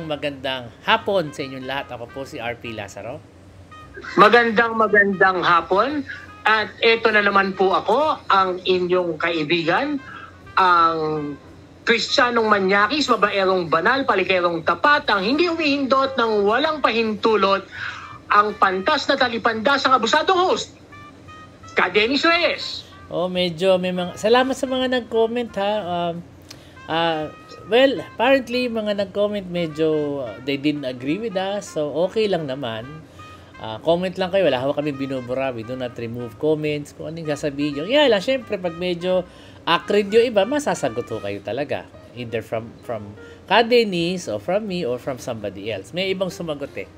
magandang hapon sa inyong lahat. Ako po si RP Lazaro. Magandang hapon. At ito na naman po ako, ang inyong kaibigan, ang Kristiyanong manyakis, babaerong banal, palikerong tapat, ang hindi humihindot ng walang pahintulot, ang pantas na talipandas, ang abusadong host, Ka Dennis Reyes. Medyo may mga... Salamat sa mga nag-comment, ha. Well, apparently, mga nag-comment medyo they didn't agree with us. So, okay lang naman. Comment lang kayo. Wala kami binubura. We do not remove comments. Kung anong sasabihin nyo. Yeah lang, syempre, pag medyo acrid yung iba, masasagot ho kayo talaga. Either from Ka Dennis, or from me, or from somebody else. May ibang sumagot eh.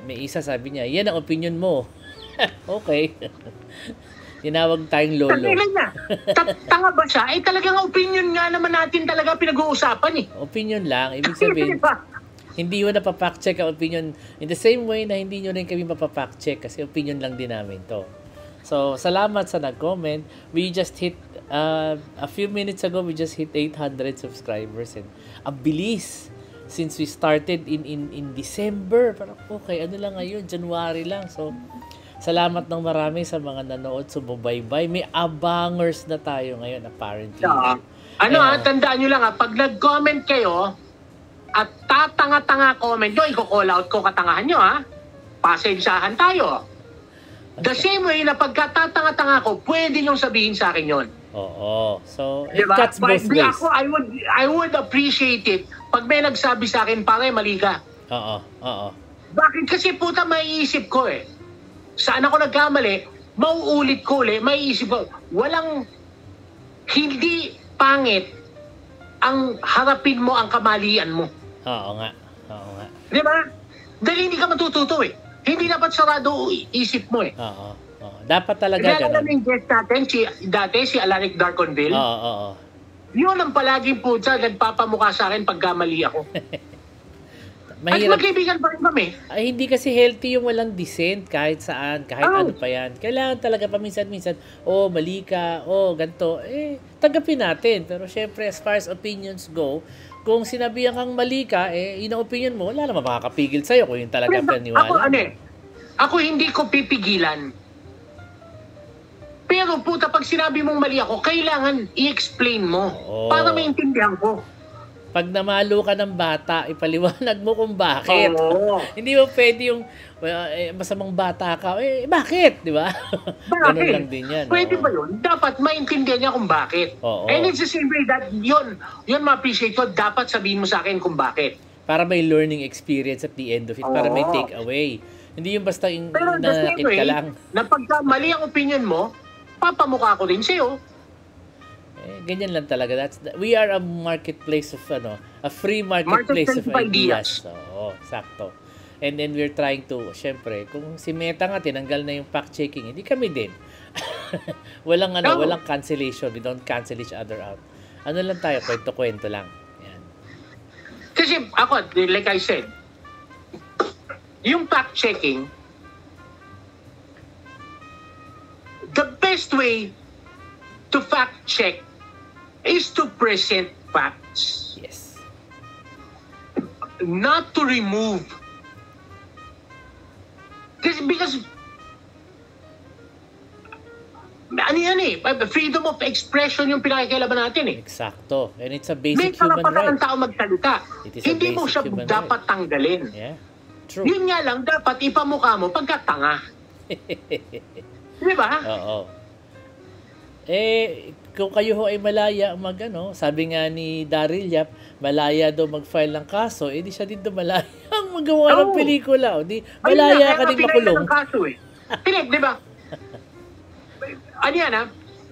May isa sabi niya, yan ang opinion mo. Okay. Tinawag tayong lolo. Tanga ba siya? Talagang opinion nga naman natin talaga pinag-uusapan eh. Opinion lang. Ibig sabihin, hindi mo napapack-check ang opinion. In the same way na hindi nyo rin kami mapapack-check kasi opinion lang din namin to. So, salamat sa nag-comment. We just hit, a few minutes ago, we just hit 800 subscribers. And ang bilis since we started in December. Parang, okay, ano lang ngayon? January lang. So, salamat ng marami sa mga nanood, sumubaybay. May abangers na tayo ngayon, apparently. Tandaan nyo lang pag nag-comment kayo, at tatanga-tanga comment nyo, i-call out ko katangahan nyo, pasensyahan tayo. The same way na pagkatatanga-tanga ko, pwede nyo sabihin sa akin yon. Oo. So, it diba? cuts both ways. Ako, I would appreciate it pag may nagsabi sa akin, pare, mali ka. Oo. Bakit? Kasi puta, maiisip ko eh. Saan ako nagkamali, mauulit ko ulit, maiisip ko, hindi pangit ang harapin mo ang kamalian mo. Oo nga. Di ba? Dahil hindi ka matututo eh. Hindi dapat sarado isip mo eh. Oo. Dapat talaga ganun. Kaya yung guest natin, si Alaric Darconville. Oo. Yun ang palaging puta, nagpapamukha sa akin pagkamali ako. Mahirap. At magkaibigan pa rin kami. Hindi kasi healthy yung walang dissent kahit saan, kahit ano pa yan. Kailangan talaga paminsan-minsan, mali ka, ganito. Tanggapin natin. Pero syempre, as far as opinions go, kung sinabihan kang mali ka, yun ang opinion mo, wala naman makakapigil sa'yo kung yun talaga paniwala. Ako hindi ko pipigilan. Pero puta, pag sinabi mong mali ako, kailangan i-explain mo para maintindihan ko. Pag namalo ka ng bata, ipaliwanag mo kung bakit. Hindi mo pwede yung masamang bata ka. Bakit? Di ba? Ganun lang din yan. Pwede ba yun? Dapat maintindihan niya kung bakit. And it's the same way that yun ma-appreciate ko. Dapat sabihin mo sa akin kung bakit. Para may learning experience at the end of it. Para may take away. Hindi yung basta nanakit ka lang. Na pagka mali ang opinion mo, papamukha ko rin sa'yo. Ganyan lang talaga. We are a marketplace of a free marketplace of ideas. Oo, sakto. And then we're trying to, syempre, kung si Meta nga tinanggal na yung fact-checking, hindi kami din. walang cancellation. We don't cancel each other out. Ano lang tayo, kwento-kwento lang. Yan. Kasi ako, like I said, yung fact-checking, the best way to fact-check is to present facts. Yes. Not to remove. Because freedom of expression yung pinakikailaban natin eh. Exacto. And it's a basic human right. May karapatan ng tao magsalita. Hindi mo siya right. dapat tanggalin. Yeah. True. Yun nga lang, dapat ipamukha mo pagkatanga. Di ba? Oo. Kung kayo ho ay malaya sabi nga ni Daryl Yap, malaya daw mag-file ng kaso, di siya din daw malaya ang magawa ng pelikula. Malaya ka din makulong. Pinag, di ba?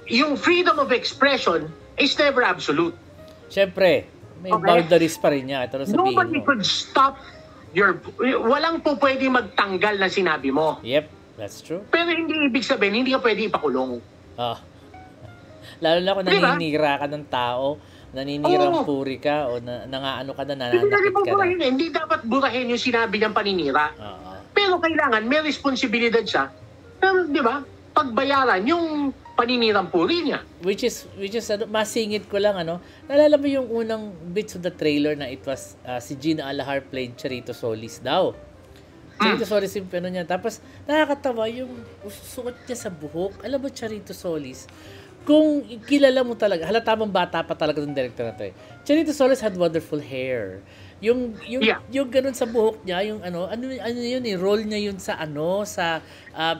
Yung freedom of expression is never absolute. Siyempre, may boundaries pa rin niya. Ito na sabihin Nobody could stop walang po pwede magtanggal na sinabi mo. Yep, that's true. Pero hindi ibig sabihin, hindi ka pwede ipakulong. Lalo na kung naninira ka ng tao, naninirang puri ka, o nangaano ka na, nananakit ka na. Hindi dapat burahin yung sinabi niyang paninira. Pero kailangan, may responsibilidad siya. Pero, di ba, pagbayaran, yung paninirang puri niya. Which is ano, masingit ko lang, ano, naalala mo yung unang bits of the trailer na it was si Gina Alahar played Charito Solis daw. Charito Solis yung ano niya. Tapos nakakatawa yung suot niya sa buhok. Alam mo, Charito Solis, kung kilala mo talaga, halata mong bata pa talaga ng director na to eh. Charito Solis had wonderful hair. Yung ganun sa buhok niya, yung ano yun eh, role niya yun sa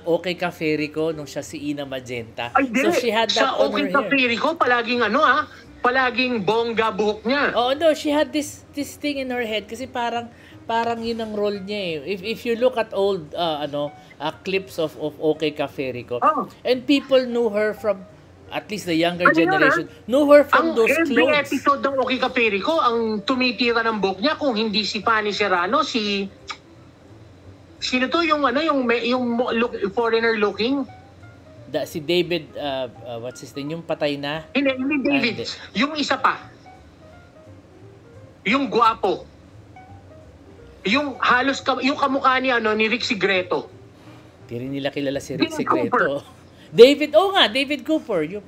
Okay Ka Ferico nung siya si Ina Magenta. Ay, so she had that sa on Okay her Ka hair. Ferico, palaging bongga buhok niya. Oh no, she had this thing in her head kasi parang yun ang role niya eh. If you look at old clips of Okay Ka Ferico, and people knew her from, at least the younger generation, knew her from those clothes. Ang episode ng Okay Ka Ferico, ang tumitira ng buhok niya, kung hindi si Fanny Serrano, sino to yung foreigner looking? Si David, what's his name? Yung patay na? Hindi David. Yung isa pa. Yung gwapo. Yung halos, yung kamukha ni Rick Sigreto. Di rin nila kilala si Rick Sigreto. David Cooper. Yung,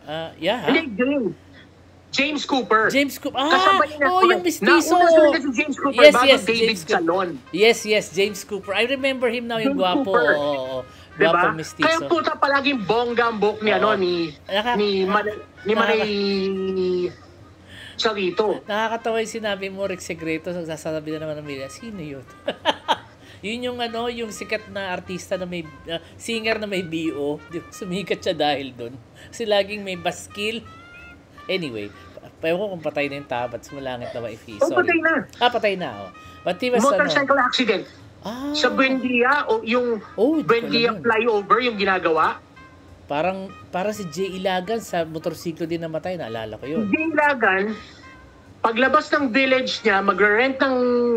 James Cooper. Kasabay niya yung mistiso. Nauna si James Cooper bago David Salon. Yes, James Cooper. I remember him now, yung gwapo. Diba? Gwapong mistiso. Kaya puta palaging bongga ang book ni Manay Charito. Nakakatawa yung sinabi mo, Rick Sigreto, sasabi na naman ng media, sino yun? Yun yung yung sikat na artista na may singer na may BO, sumikat siya dahil doon. Kasi laging may baskil. Anyway, payo ko kung patay na yung tabat, sumulangit na if he. Sorry. Patay na. Patay na. But he was motorcycle accident. Sa Buendia, yung Buendia flyover yung ginagawa. Parang si Jay Ilagan sa motorsiklo din namatay, naalala ko yun. Jay Ilagan, paglabas ng village niya, magre-rent ng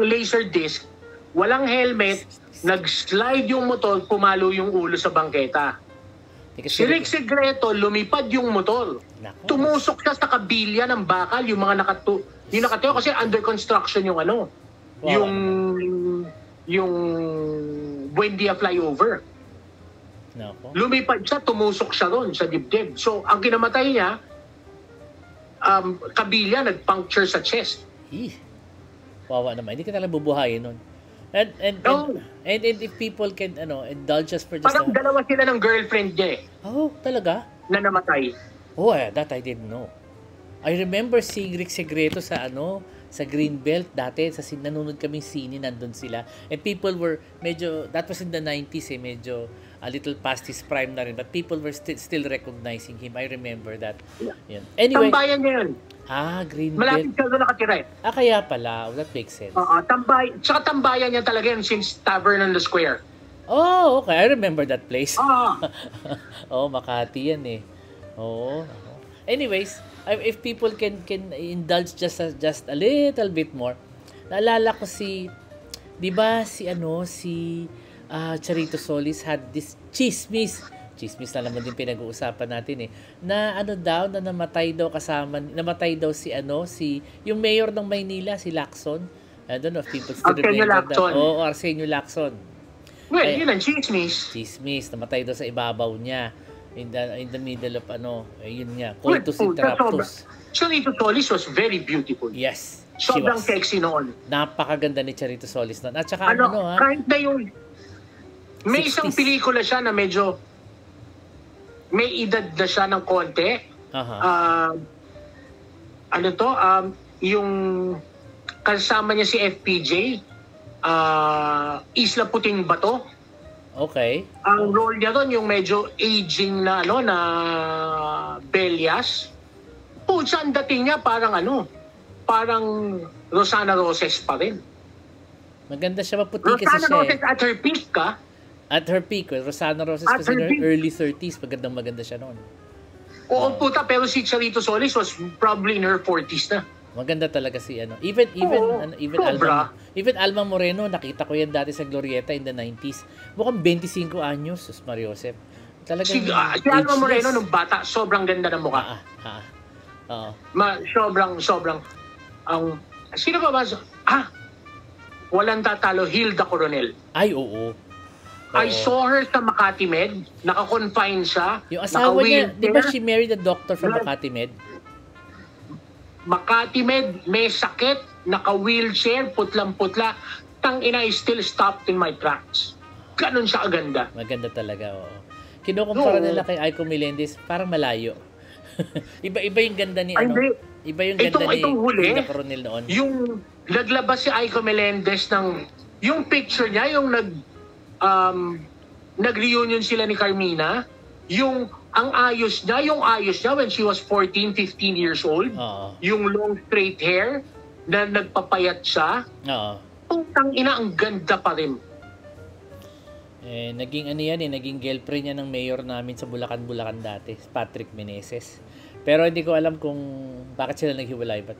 laser disc, walang helmet, nag-slide yung motor, pumalo yung ulo sa bangketa. Si Rick Sigreto, lumipad yung motor. Tumusok siya sa kabilya ng bakal, yung mga nakatayo kasi under construction yung yung Buendia flyover. Lumipad siya, tumusok siya ron sa dibdib. So, ang kinamatay niya, kabilya, nag-puncture sa chest. Wawa naman, hindi ka talaga bubuhayin nun. And if people can indulge us for just parang dalawa sila ng girlfriend niya eh. Oh, talaga? Na namatay. Oh, that I didn't know. I remember seeing Rick Sigreto sa Greenbelt dati, nanonood kaming sine, nandun sila. And people were that was in the 90s medyo a little past his prime na rin, but people were still recognizing him. I remember that. Yeah. Anyway, tambayan niya yun. Greenbelt. Malapit siya doon nakatira eh. Kaya pala. That makes sense. Tsaka tambayan niya talaga yun since Tavern on the Square. Oh, okay. I remember that place. Makati yan eh. Anyways, if people can indulge just a little bit more, naalala ko di ba si Charito Solis had this chismis na naman din pinag-uusapan natin na na namatay daw si yung mayor ng Maynila, si Lacson. I don't know if people still remember that. Arsenio Lacson. Well, yun ang chismis. Chismis, namatay daw sa ibabaw niya. In the middle of yun nga, coitus interruptus. Charito Solis was very beautiful. Yes. Sobrang sexy noon. Napakaganda ni Charito Solis noon. At saka kahit na yung may 60s. Isang pelikula siya na medyo may edad na siya ng konti. Yung kasama niya si FPJ, Isla Puting Bato. Okay. Ang role niya doon yung medyo aging na na Belias. Pucha, ang dating niya parang Rosana Roses pa rin. Maganda siya, maputi kasi siya. Rosana Roses at her peak ka. At her peak, Rosana Roses kasi in her early 30s, maganda siya noon. Oo, puta, pero si Charito Solis was probably in her 40s na. Maganda talaga si even Alma Moreno, nakita ko yan dati sa Glorieta in the 90s. Mukhang 25 anyos, Sus Mariosep. Talagang si Alma Moreno nung bata, sobrang ganda ng mukha. Sobrang sino ba? Walang tatalo, Hilda Coronel. Ay, oo. I saw her sa Makati Med. Naka-confine siya. Yung asawa niya, di ba naka-wheelchair. she married a doctor from Makati Med? Makati Med, may sakit, naka-wheelchair, putlang-putla. Tangina, I still stopped in my tracks. Ganon siya aganda. Maganda talaga, oo. Kinukumpara Oo. nila kay Aiko Melendez, parang malayo. Iba yung ganda ni Ay, ano. hindi. Iba yung ganda Itong huli, ni Coronel noon. yung naglabas si Aiko Melendez ng, yung picture niya, yung nag-reunion sila ni Carmina, yung ayos niya when she was 14, 15 years old, Oo. yung long straight hair, na nagpapayat siya, Oo. putang ina, ang ganda pa rin. Naging ano yan naging girlfriend niya ng mayor namin sa Bulacan dati, Patrick Meneses. Pero hindi ko alam kung bakit sila naghiwalay, but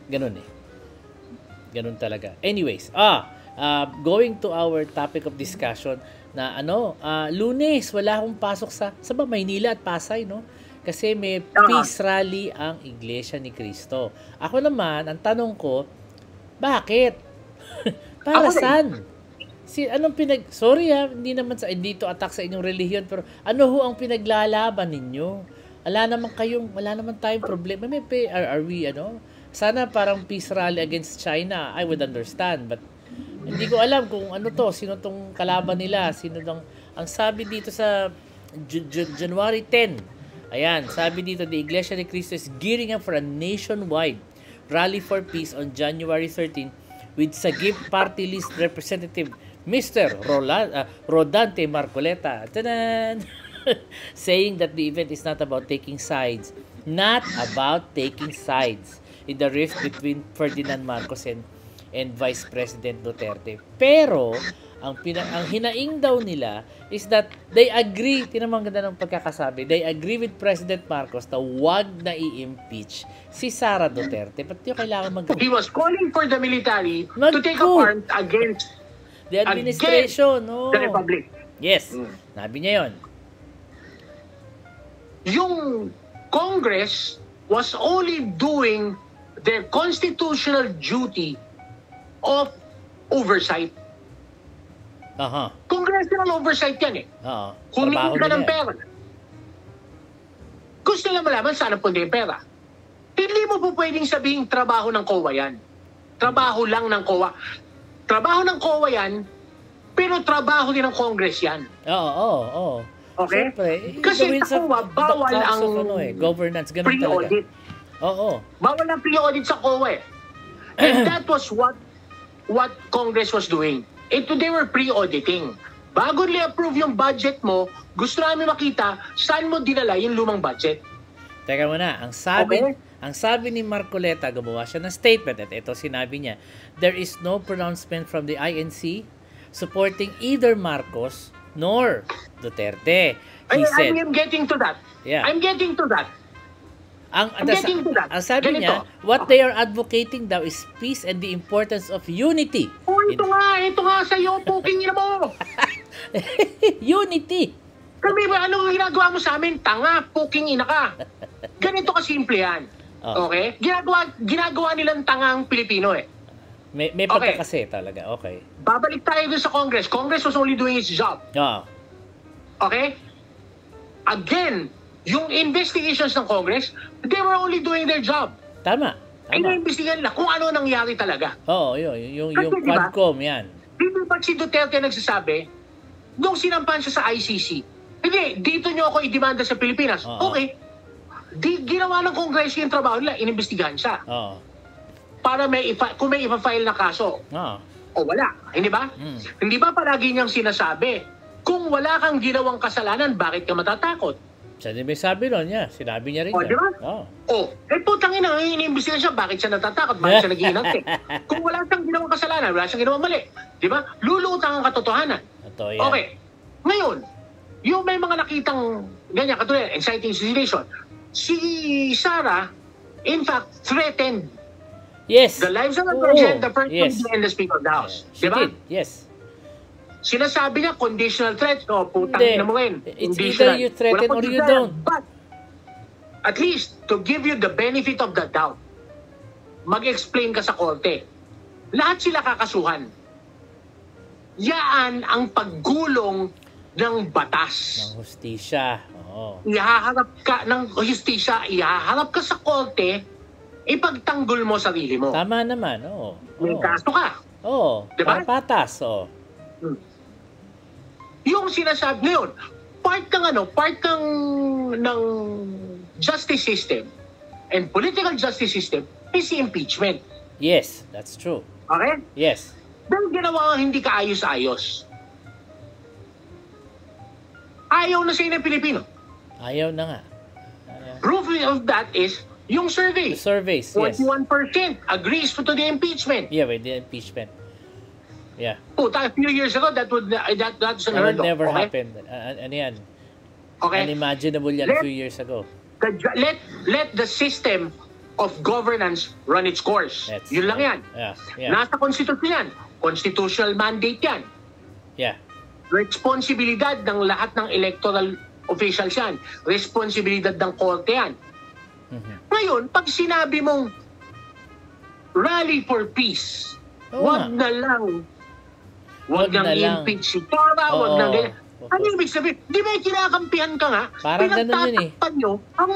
ganun Ganun talaga. Anyways, going to our topic of discussion na Lunes, wala akong pasok sa Maynila at Pasay, no? Kasi may peace rally ang Iglesia ni Cristo. Ako naman, ang tanong ko, bakit? Para saan? Sorry hindi to attack sa inyong relihiyon, pero ano ho ang pinaglalaban ninyo? Wala naman tayong problema. Are we, sana parang peace rally against China, I would understand, but hindi ko alam kung sino tong kalaban nila, ang sabi dito sa January 10, ayan, sabi dito, the Iglesia ni Cristo is gearing up for a nationwide rally for peace on January 13 with Sagip Party List Representative Mr. Rodante Marcoleta, saying that the event is not about taking sides in the rift between Ferdinand Marcos and Vice President Duterte. Pero ang hinaing daw nila is that they agree, tinamang ganda ng pagkakasabi, they agree with President Marcos na wag na i-impeach si Sara Duterte. Ba't yung kailangan He was calling for the military to take up arms against the administration, the Republic. Yes, sabi niya yon. Yung Congress was only doing their constitutional duty of oversight. Congressional oversight yan Humingi ka ng pera. Gusto nila malaman saan napunta yung pera. Hindi mo po pwedeng sabihin trabaho ng COA yan. Trabaho lang ng COA. Trabaho ng COA yan, pero trabaho din ng Congress yan. Oo. Okay? Siyempre, kasi sa COA, bawal ang governance, ganun pre-audit. Talaga. Oo. Bawal ang pre-audit sa COA. And that was what Congress was doing. They were pre-auditing. Bago nila approve yung budget mo, gusto namin makita saan mo dinala yung lumang budget. Teka muna, ang sabi ni Marcoleta, gumawa siya ng statement at ito sinabi niya, there is no pronouncement from the INC supporting either Marcos nor Duterte. He said, I'm getting to that. Yeah. I'm getting to that. Ang sabi niya, what they are advocating daw is peace and the importance of unity. Ito nga sa'yo, puking ina mo. Unity. Kami ba, anong ginagawa mo sa amin? Tanga, puking ina ka. Ganito kasimple yan. Okay? Ginagawa nilang tangang Pilipino May pagkakasi talaga. Okay. Babalik tayo dun sa Congress. Congress was only doing its job. Okay? Again, yung investigations ng Congress, they were only doing their job. Tama. Ina-investigan nila kung ano nangyari talaga. Yung Quadcom yan. Di ba si Duterte nagsasabi, nung sinampahan siya sa ICC, hindi, dito nyo ako i-demanda sa Pilipinas. Okay. Ginawa ng Kongreso yung trabaho nila, inimbestigahan siya. Para kung may ipa-file na kaso. O wala. Hindi ba? Hindi ba palagi niyang sinasabi, kung wala kang ginawang kasalanan, bakit ka matatakot? Siya din may sabi nun niya. Sinabi niya rin yan. Di ba? Putang ina, iniimbestigahan siya, bakit siya natatakot? Bakit siya nag-iinante? Kung wala siyang ginawang kasalanan, wala siyang ginawang mali. Di ba? Lulutang ang katotohanan. Okay. Ngayon, yung may mga nakitang ganyan, katulad, inciting situation, si Sara, in fact, threatened the lives of the Virgin, the First Lady, and the Speaker of the House. Di ba? Yes. Sinasabi niya, conditional threat. Putang ina mo ngayon. It's either you threaten or you don't. But, at least, to give you the benefit of the doubt, mag-explain ka sa korte. Lahat sila kakasuhan. Yaan ang paggulong ng batas. Ng hustisya. Oo. Ihaharap ka ng justisya, ihaharap ka sa korte, ipagtanggol mo sarili mo. Tama naman. Oo. May kaso ka. Oo. Diba? Para patas. Oo. Yung sinasabi ngayon, part ng justice system and political justice system is impeachment. Yes, that's true. Okay? Yes. Dahil ginawa hindi kaayos-ayos. Ayaw na sa'yo ng Pilipino. Ayaw na nga. Proof of that is yung survey. The surveys, yes. 41% agrees to the impeachment. Yeah, with the impeachment. Yeah. A few years ago, that's That unheard would of. never Okay? happen. Ano yan? Okay? Unimaginable yan a few years ago. Let the system of governance run its course. Yun lang yan. Yeah. Nasa konstitusyon yan. Constitutional mandate yan. Yeah. Responsibilidad ng lahat ng electoral officials yan. Responsibilidad ng korte yan. Ngayon, pag sinabi mong rally for peace, wag na lang impeach si Tara, wag nang ganyan. Ano ibig sabihin? Di ba kinakampihan ka nga? Parang ganun yun eh. Pinagtatakpan nyo ang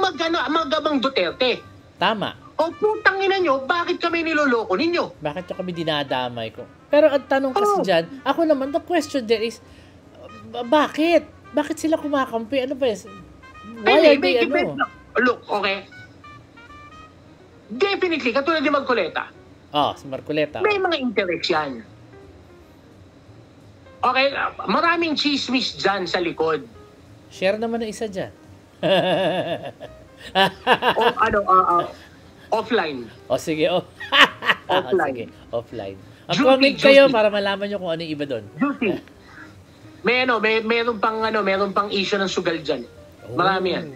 magabang Duterte. Tama. O putang ina nyo, bakit kami niloloko ninyo? Bakit nyo kami dinadamay ko? Pero ang tanong kasi dyan, ako naman, the question there is, bakit? Bakit sila kumakampi? Ano ba yun? Why are they, Look, okay. Definitely, katulad ni Marcoleta. Si Marcoleta. May mga interest yan. Okay, maraming chismis dyan sa likod. Share naman na isa dyan. Offline. Sige, Offline. Sige, offline. Comment kayo para malaman nyo kung ano yung iba doon. Juicy. Meron pang issue ng sugal dyan. Marami yan.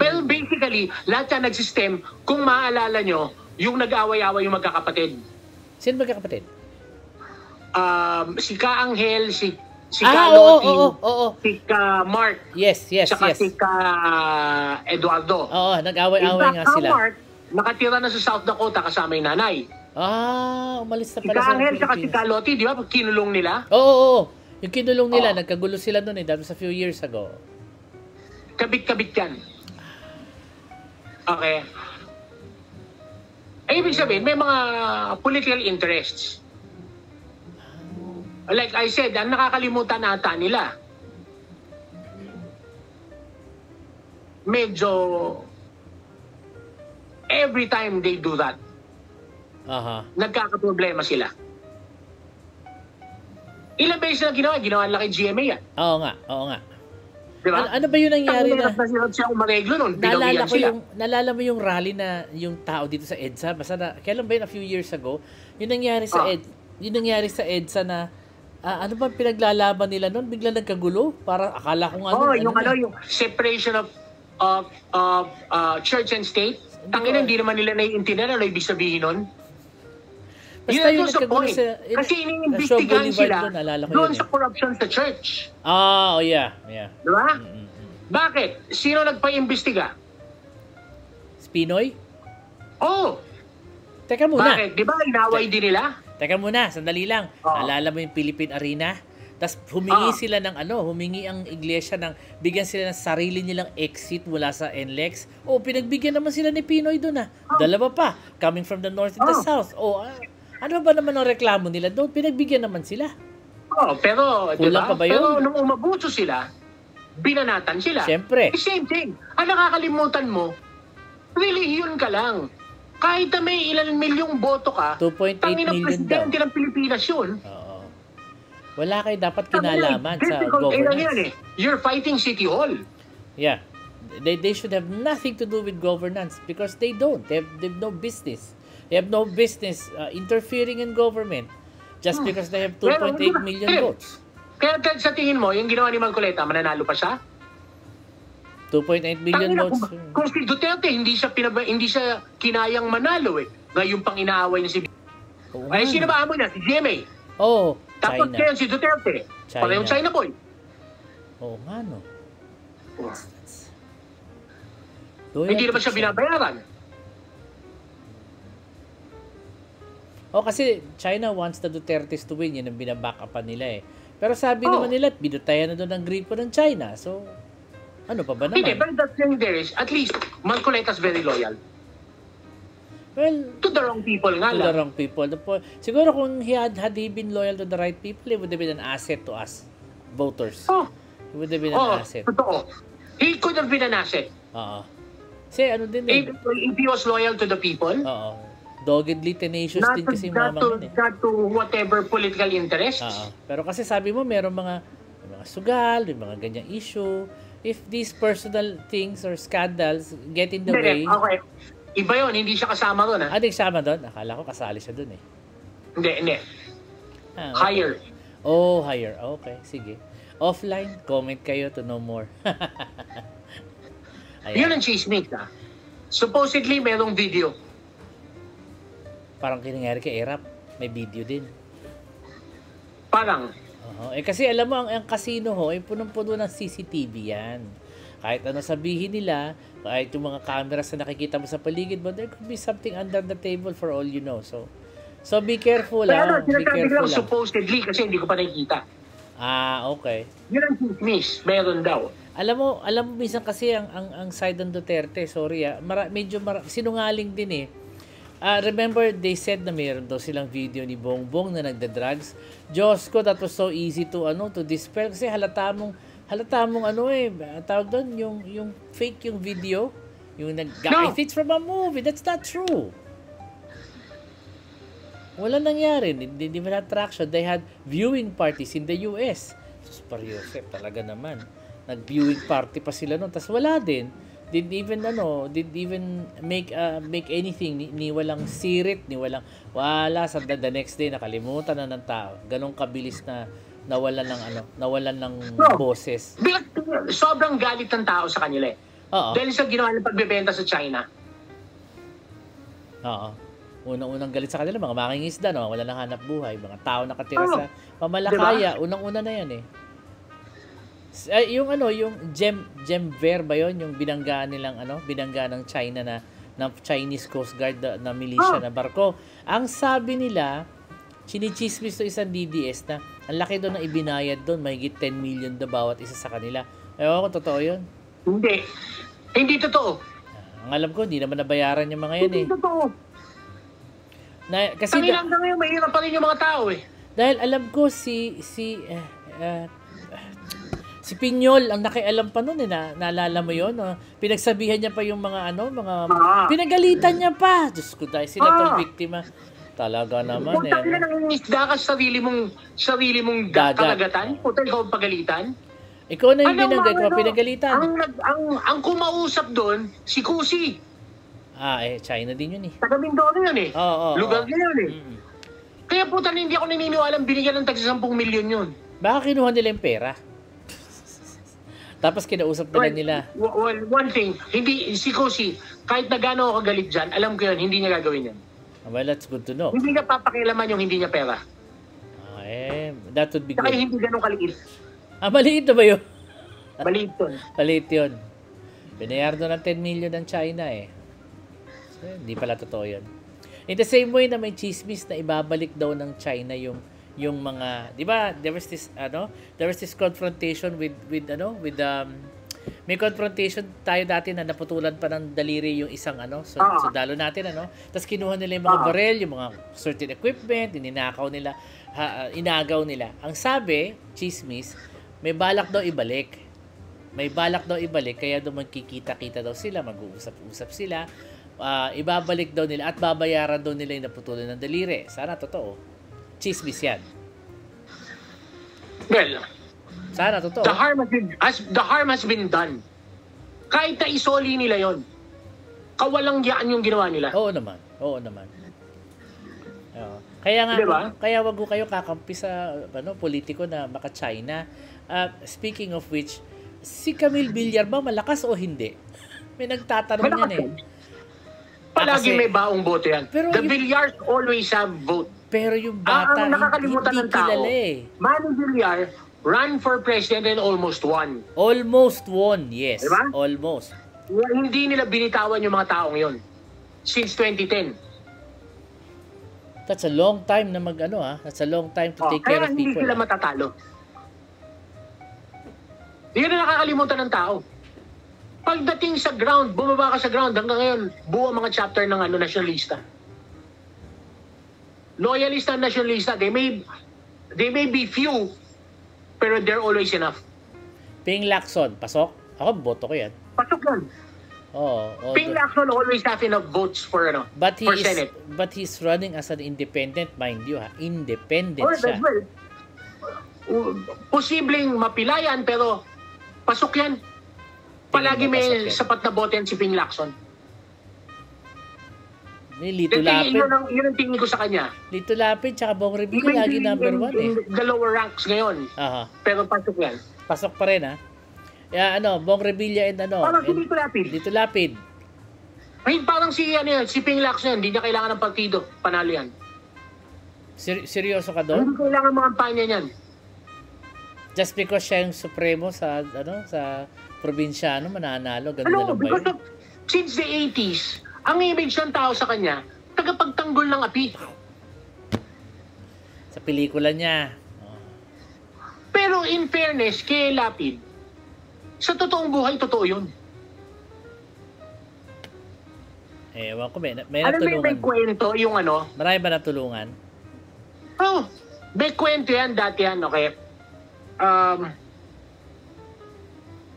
Pero basically, lahat yan nag-system, kung maaalala nyo, yung nag-away-away yung magkakapatid. Sino magkakapatid? Si Ka Angel, si Ka Loti, si Ka Mark. Yes. Saka si Ka Eduardo. Oo, nag-away-away nga sila. Si Ka Mark, nakatira na sa South Dakota kasama yung nanay. Umalis na Si pala Ka sa Angel, saka si Pilipinas. Ka Loti, di ba? Pag kinulong nila. Oo. Yung kinulong nila, nagkagulo sila doon that was a few years ago. Kabit-kabit yan. Okay. Ibig sabihin, may mga political interests. Like I said, ang nakakalimutan ata nila. Medyo every time they do that, nagkakaproblema sila. Ilang beses na ginawa? Ginawa nila kay GMA yan. Oo nga. Diba? Ano ba yun nangyari na? Siya umareglo nun. Nalala mo yung rally na yung tao dito sa EDSA? Basta kailan ba yun a few years ago? Yung nangyari sa EDSA na ano ba pinaglalaban nila noon? Bigla nagkagulo? Para akala ko yung separation of church and state. Tangina, hindi naman nila naiintindihan ano ibig sabihin nun. Basta yun nagkagulo sa... Kasi iniimbestigahan sila doon sa corruption sa church. Yeah. Diba? Bakit? Sino nagpa-imbestiga? Pinoy? Teka muna. Bakit? Di ba inaway din nila? Teka muna, sandali lang. Naalala mo yung Philippine Arena? Tapos humingi sila ng humingi ang iglesia ng bigyan sila ng sarili nilang exit mula sa NLEX. Pinagbigyan naman sila ni Pinoy doon Dalawa pa, coming from the north and the south. Ano ba naman ang reklamo nila doon? Pinagbigyan naman sila. Pero, kulang pa ba yun? Pero nung umabuso sila, binanatan sila. Siyempre. Same thing. Ang nakakalimutan mo, relihiyon ka lang. Kahit na may ilang milyong boto ka, 2.8 million presidente ng Pilipinas yun. Wala kayo dapat kinalaman sa governance. You're fighting City Hall. Yeah. They should have nothing to do with governance because they don't. They have no business. They have no business interfering in government just because they have 2.8 million votes. Kaya sa tingin mo, yung ginawa ni Marcoleta, mananalo pa siya? 2.8 million votes. Kung si Duterte, hindi siya kinayang manalo Ngayon pang inaaway niya si... sino ba amo niya? Si GMA. Tapos China. ngayon si Duterte. Parehong China boy. Nga no. Hindi naman siya binabayaran. O kasi China wants the Dutertes to win. Yan ang binaback upan nila eh. Pero sabi naman nila, binutayan na doon ang gripo ng China. So, ano pa ba naman? Hindi, but the thing there is, at least, Marcoleta's very loyal. Well, To the wrong people nga to lang. the wrong people. Siguro kung had he been loyal to the right people, it would have been an asset to us voters. Oh, It would have been an asset. totoo. He could have been an asset. Oo. Kasi ano din eh. If he was loyal to the people, Oo. Doggedly tenacious din kasi yung mga not eh. to whatever political interests. Oo. Pero kasi sabi mo, may mga sugal, may mga ganyang issue. If these personal things or scandals get in the way... Okay. Iba yun, hindi siya kasama doon. Hindi kasama doon? Akala ko kasali siya doon eh. Hindi. Okay. Higher. Oh, higher. Okay, sige. Offline, comment kayo to know more. Yun ang chismis Supposedly, merong video. Parang kinangyari kay Erap. May video din. Parang. Kasi alam mo, ang casino ho, ay punong-puno ng CCTV yan. Kahit ano sabihin nila, kahit yung mga cameras na nakikita mo sa paligid mo, there could be something under the table for all you know. So be careful Pero be careful lang. Supposedly, kasi hindi ko pa nakikita. Okay. Yun ang chismis. Meron daw. Alam mo minsan kasi ang side ng Duterte, sorry medyo sinungaling din eh. Remember, they said na mayroon daw silang video ni Bongbong na nagda-drugs. Diyos ko, that was so easy to dispel kasi halata mong tawag doon, yung fake yung video, yung if it's from a movie, that's not true. Wala nangyari, hindi man attraction. They had viewing parties in the US. Sus, Joseph, talaga naman. Nag-viewing party pa sila noon, tas wala din. Didn't even make anything, ni walang sirit, wala sa the next day nakalimutan na ng tao. Ganong kabilis na nawalan ng boses. Sobrang galit ng tao sa kanila eh. Oo. Dahil sa ginawa ng pagbebenta sa China. Oo. Unang-unang galit sa kanila, mga mangingisda, wala nang hanap buhay, mga tao nakatira sa pamalakaya, diba? Unang-una na yan eh. Yung Gemver ba yun? Yung binanggaan ng China ng Chinese Coast Guard na militia na barko. Ang sabi nila, chinichismis to isang DDS na ang laki doon na ibinayad doon, mahigit 10 million na bawat isa sa kanila. Ewan ko, totoo yun? Hindi totoo. Ang alam ko, hindi naman nabayaran yung mga yan eh. Hindi totoo. Kasi hanggang ngayon, mahirap pa rin yung mga tao eh. Dahil alam ko si Piñol ang nakialam pa noon eh, naalala mo yun? Pinagsabihan niya pa yung mga pinagalitan niya pa. Diyos ko, dahil sila tong biktima. Talaga naman eh. Kung tayo nangingisda ka sa sarili mong kalagatan, kung tayo pagalitan. Ikaw na yung binanggay ko, pinagalitan. Ang kumausap doon, si Kusi. China din yun eh. Taga Mindoro yun eh. Lugar niya yun eh. Kaya puta hindi ako naniniwalang binigyan ng tagsa 10 milyon yun. Baka kinuha nila yung pera. Tapos kinausap nila. One thing, si Kusi, kahit na gano'n ako kagalit dyan, alam ko yun, hindi niya gagawin yan. Well, that's good to know. Hindi niya papakialaman yung hindi niya pera. That would be good. Kaya hindi gano'ng kaliit. Maliit na ba yun? Maliit yun. Maliit yun. Binayar doon ng 10 million ng China eh. So, hindi pala totoo yun. In the same way na may chismis na ibabalik daw ng China yung mga, di ba, there was this confrontation with may confrontation tayo dati na naputulan pa ng daliri yung isang sundalo natin tapos kinuha nila yung mga barel, yung mga certain equipment, inagaw nila. Ang sabi, chismis, may balak daw ibalik, kaya daw magkikita-kita daw sila, mag-uusap-usap sila, ibabalik daw nila at babayaran daw nila yung naputulan ng daliri. Sana totoo. Chismis yan. Well, sana totoo. The harm has been done. Kahit na isoli nila yon, kawalang yaan yung ginawa nila. Oo naman. Kaya nga, diba? Kaya wag ko kayo kakampi sa politiko na maka-China. Speaking of which, si Camille Villar ba malakas o hindi? May nagtatanong malakas yan eh. Palagi may baong boto yan. Pero The Villars always have vote. Pero yung bata, nakakalimutan ng tao, kilala eh. Manny Villar ran for president and almost won. Almost won, yes. Diba? Almost. Hindi nila binitawan yung mga taong yon since 2010. That's a long time na That's a long time to take care Kaya of hindi people. sila matatalo. Hindi na nakakalimutan ng tao. Pagdating sa ground, bumaba ka sa ground, hanggang ngayon, buo ang mga chapter ng nasyonalista. Loyalista and nasyonalista, they may be few, pero they're always enough. Ping Lacson, pasok? Ako, boto ko yan. Pasok yan. Ping Lacson always have enough votes for Senate. But he's running as an independent, mind you, ha? Independent siya. Well, posibleng mapilayan, pero pasok yan. Palagi may sapat na bote yan si Ping Lacson. Lito Lapid. Yun ang tingin ko sa kanya. Lito Lapid, tsaka Bong Revilla, lagi number 1 eh. The lower ranks ngayon. Pero pasok yan. Pasok pa rin, ha? Bong Revilla and Parang si Lito Lapid. Lito Lapid. Ay, parang si Ping Lacson, hindi niya kailangan ng partido. Panalo yan. Seryoso ka doon? Hindi kailangan mga kampanya niyan. Just because siya yung supremo sa probinsyano, mananalo, ganun na lang ba yun? Since the 80s, ang image ng tao sa kanya, tagapagtanggol ng api. Sa pelikula niya. Pero in fairness, kay Lapid, sa totoong buhay, totoo yun. Ewan ko, may natulungan. May kwento yung Marami ba natulungan? May kwento yan, dati yan, okay?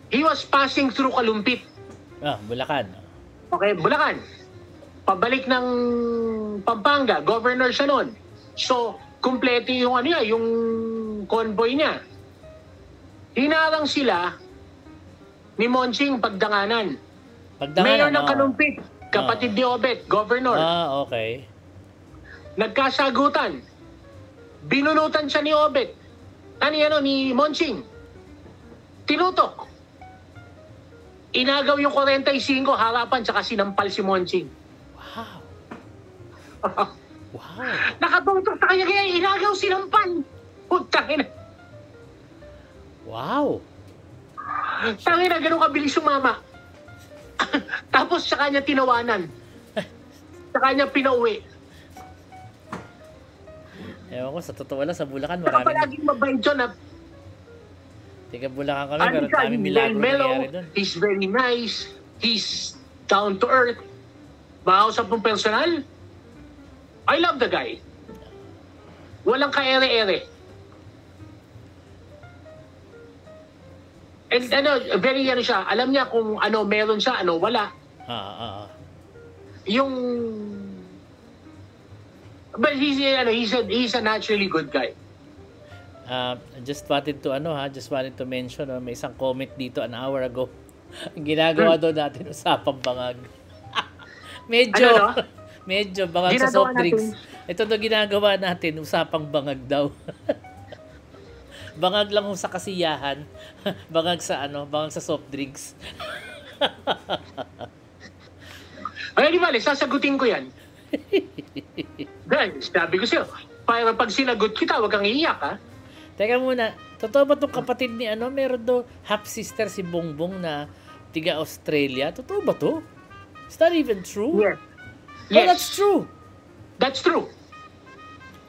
He was passing through Kalumpit. Bulacan. Okay, Bulacan. Pabalik ng Pampanga, governor siya noon. So, kumpleto yung yung convoy niya. Hinarang sila ni Monching Pagdanganan. Mayor ng Kalumpit, kapatid ni Obet, governor. Okay. Nagkasagutan. Binunutan siya ni Obet. Ni Monching. Tinutok. Inagaw yung 45 harapan tsaka sinampal si Monching. Wow. Wow. Nakatutok sa kanya kaya inagaw sinampal. Putangin. Wow. Tangin na ganun kabilis sumama. Tapos sa kanya tinawanan. Sa kanya pinauwi. Ewan ko, sa totoo lang, sa Bulacan maraming... Palaging mabait yun. Tiga Bulacan kami, pero daming milagro nangyari doon. He's very nice. He's down to earth. Makausap mong personal. I love the guy. Walang ka-ere-ere. And very siya. Alam niya kung meron siya, wala. Yung... But he's a naturally good guy. Just wanted to mention, may isang comment dito an hour ago. Ginagawa daw natin usapang bangag. medyo bangag ginagawa sa soft drinks. Ito daw ginagawa natin, usapang bangag daw. Bangag lang sa kasiyahan. Bangag sa soft drinks. Ay, di bale, sasagutin ko yan. Guys, sabi ko sa'yo, para pag sinagot kita, wag kang iiyak, ha? Teka muna, totoo ba itong kapatid ni meron daw half-sister si Bongbong na tiga Australia? Totoo ba to? Is that even true? Yes. Oh, that's true. That's true.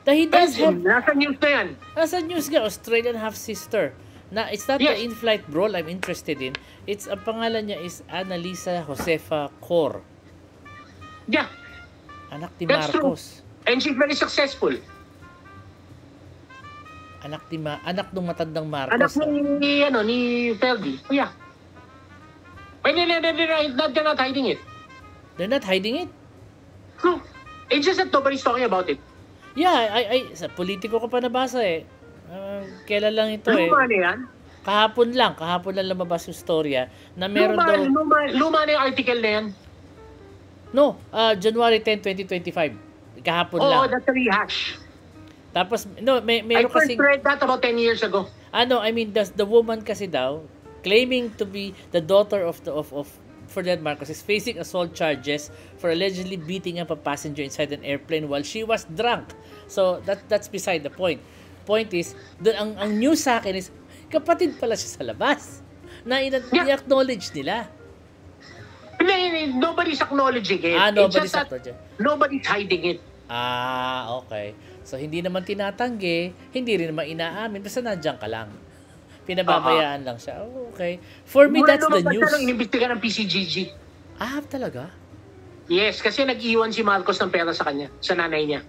He does have... Nasa news na yan. Nasa news nga, Australian half-sister. Na, it's not the in-flight brawl I'm interested in. Ang pangalan niya is Annalisa Josefa Cor. Yeah. Anak ni Marcos. True. And she's very successful. Anak ng matandang Marcos. Anak ni Fergie. Oh, yeah. They're not hiding it. They're not hiding it? No. It's just that nobody's talking about it. Yeah, sa politiko ko pa nabasa eh. Kailan lang ito Luma na yan? Kahapon lang lumabas yung storya na meron Luma na yung article na yan? No, January 10, 2025. Kahapon lang. Oh, that's a rehash. Tapos, meron kasi... I first read that about 10 years ago. I mean, the woman kasi daw, claiming to be the daughter of Ferdinand Marcos, is facing assault charges for allegedly beating up a passenger inside an airplane while she was drunk. So, that's beside the point. Point is, ang news sa akin is, kapatid pala siya sa labas. Na i-acknowledge nila. Nobody's acknowledging it. Nobody's acknowledging. Nobody's hiding it. Okay. So, hindi naman tinatanggi, hindi rin naman inaamin, basta nandiyan ka lang. Pinababayaan lang siya. Okay. For me, that's the news. Muna inimbestiga ng PCGG. Talaga? Yes, kasi nag-iwan si Marcos ng pera sa kanya, sa nanay niya.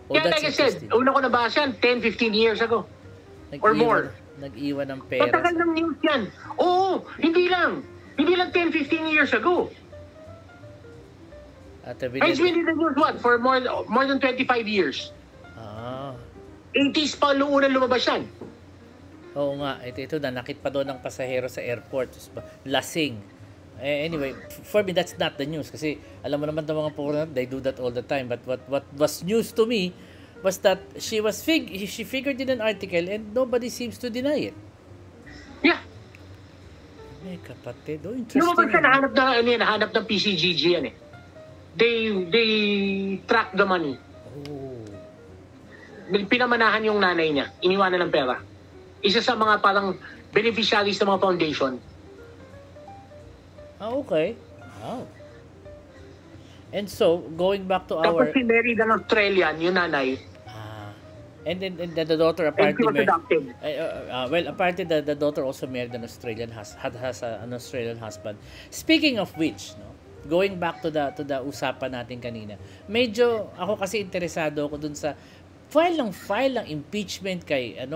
Kaya like I said, una ko nabasa yan, 10-15 years ago. Or more. Nag-iwan ng pera. Matagal ng news yan. Oo, hindi lang. Hindi lang 10-15 years ago. It's been in the news, what? For more than 25 years. 80s pa unang lumabas yan. Oo nga. Ito nanakit pa doon ng pasahero sa airport. Lasing. Anyway, for me, that's not the news. Kasi alam mo naman ng mga puro, they do that all the time. But what was news to me was that she figured in an article and nobody seems to deny it. Yeah. May kapatid. Interesting. Lumabas siya, nahanap ng PCGG yan eh. They track the money. Pinamanahan yung nanay niya. Iniwanan ng pera. Isa sa mga parang beneficiaries ng mga foundation. Okay. Wow. And so, going back to our... Tapos si married an Australian, yung nanay. And then the daughter apparently... And she was adopted. Apparently the daughter also married an Australian, has an Australian husband. Speaking of which, no, going back to the usapan natin kanina, medyo ako kasi interesado ako dun sa file ng impeachment kay 4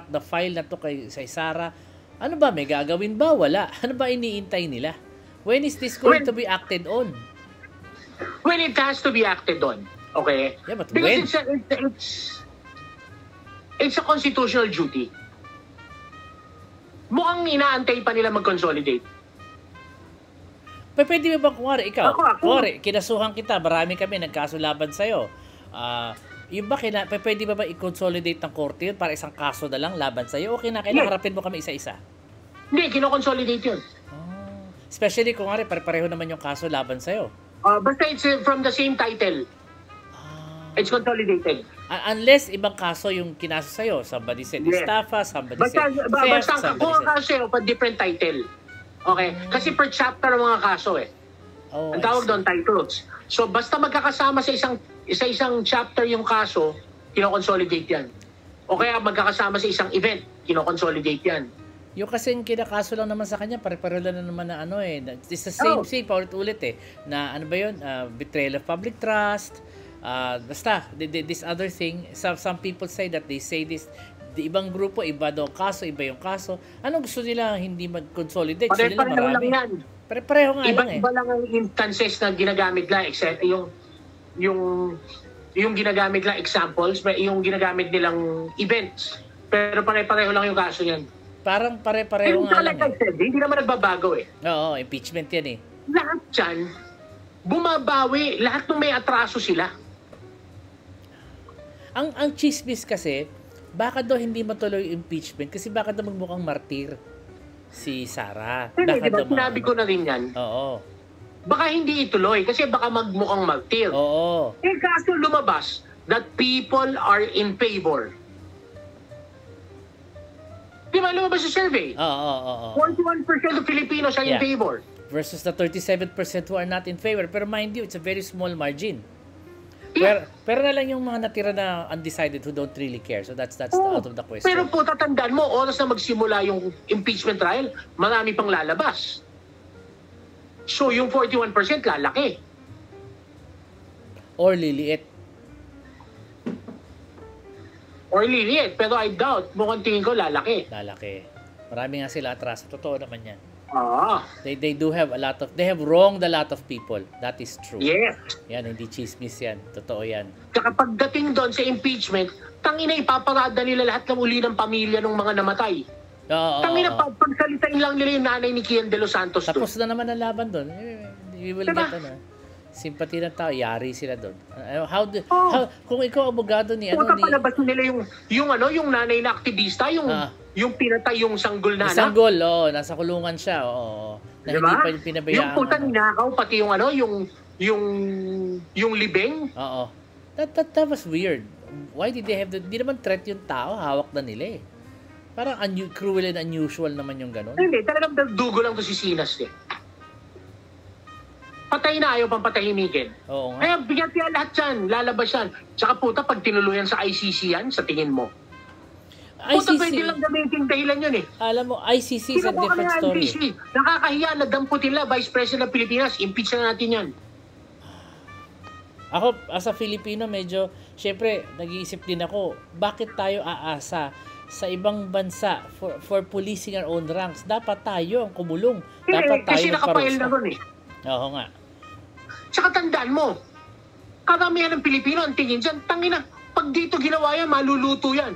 na file na to kay Sara. Ano ba, may gagawin ba? Wala. Ano ba iniintay nila? When is this going to be acted on? When it has to be acted on. Okay? Yeah, but because when? It's a constitutional duty. Mukhang inaantay pa nila mag-consolidate. Pwede ba kuwari, ikaw? Ako. Kuwari, kinasuhan kita, marami kami nagkaso laban sa'yo. Yung ba, pwede ba i-consolidate ng korte yun para isang kaso na lang laban sa'yo? Okay na, kailangan harapin mo kami isa-isa? Hindi, kino-consolidate yun. Especially kung pareho naman yung kaso laban sa'yo. Basta it's from the same title. It's consolidated. Unless ibang kaso yung kinaso sa'yo. Somebody said estafa, somebody said theft, basta kung ang kaso yun, pa different title. Okay? Kasi per chapter ang mga kaso eh. Ang tawag doon, titles. So basta magkakasama sa isang chapter yung kaso, kino-consolidate yan. O kaya magkakasama sa isang event, kino-consolidate yan. Yung kasing kinakaso lang naman sa kanya, pare-pareho lang naman na it's the same thing, paulit-ulit na ano ba yun, betrayal of public trust, basta, this other thing, some people say that they say this, the ibang grupo, iba daw kaso, iba yung kaso. Anong gusto nila hindi mag-consolidate? Pare-pareho lang yan. Pare-pareho nga lang Iba lang ang instances na ginagamit lang, except yung ginagamit lang examples, yung ginagamit nilang events. Pero pare-pareho lang yung kaso yan. Parang pare-pareho nga lang Hindi naman nagbabago eh. Oo, impeachment yan Lahat dyan, bumabawi. Lahat ng may atraso sila. Ang chismis kasi, baka daw hindi matuloy yung impeachment kasi baka daw magmukhang martir si Sara. Hindi, diba? Sinabi ko na rin yan. Oo. Baka hindi ituloy kasi baka magmukhang martir. Oo. Kaso lumabas that people are in favor. Di ba lumabas sa survey? Oo. 41% of Filipinos are in favor. Versus the 37% who are not in favor. Pero mind you, it's a very small margin. Yeah. Pero na lang yung mga natira na undecided who don't really care. So that's out of the question. Pero po, tatandaan mo, oras na magsimula yung impeachment trial, marami pang lalabas. So yung 41% lalaki. Or liliit. Pero I doubt, mukhang tingin ko lalaki. Marami nga sila atraso. Totoo naman yan. They have wronged a lot of people. That is true. Yes. Yan, hindi chismis yan. Totoo yan. Kaya pagdating doon sa impeachment, tangina ipaparada nila lahat ng uli ng pamilya ng mga namatay. Tangina pagsalitain lang nila yung nanay ni Kian de los Santos. Tapos na naman ang laban doon. We will get sympathy ng tao, yari sila doon. Kung ikaw abogado ni palabas nila yung nanay na aktivista, yung pinatay yung sanggol na anak. Sanggol, nasa kulungan siya, na diba? Hindi pa yung pinabayaan. Yung puta ninakaw, pati yung libing. Oo. That was weird. Why did they have hindi naman threat yung tao, hawak na nila Parang cruel and unusual naman yung ganun. Hindi, talagang dugo lang to si Sinas Patay na, ayaw pang patahimikin. Oo nga. Kaya bigyan niya lahat yan, lalabas yan. Tsaka puta, pag tinuluyan sa ICC yan, sa tingin mo. Puta, pwede lang gamitin dahilan yun eh. Alam mo, ICC is a different story. ICC. Nakakahiya, nadamputin lang, Vice President ng Pilipinas, impeach na natin yan. Ako, as a Filipino, medyo, syempre, nag-iisip din ako, bakit tayo aasa sa ibang bansa for policing our own ranks? Dapat tayo ang kumulong. Dapat tayo kasi nakapail na ron eh. Oo nga. Tsaka tandaan mo, karamihan ng Pilipino ang tingin dyan, tangina, pag dito ginawa yan, maluluto yan.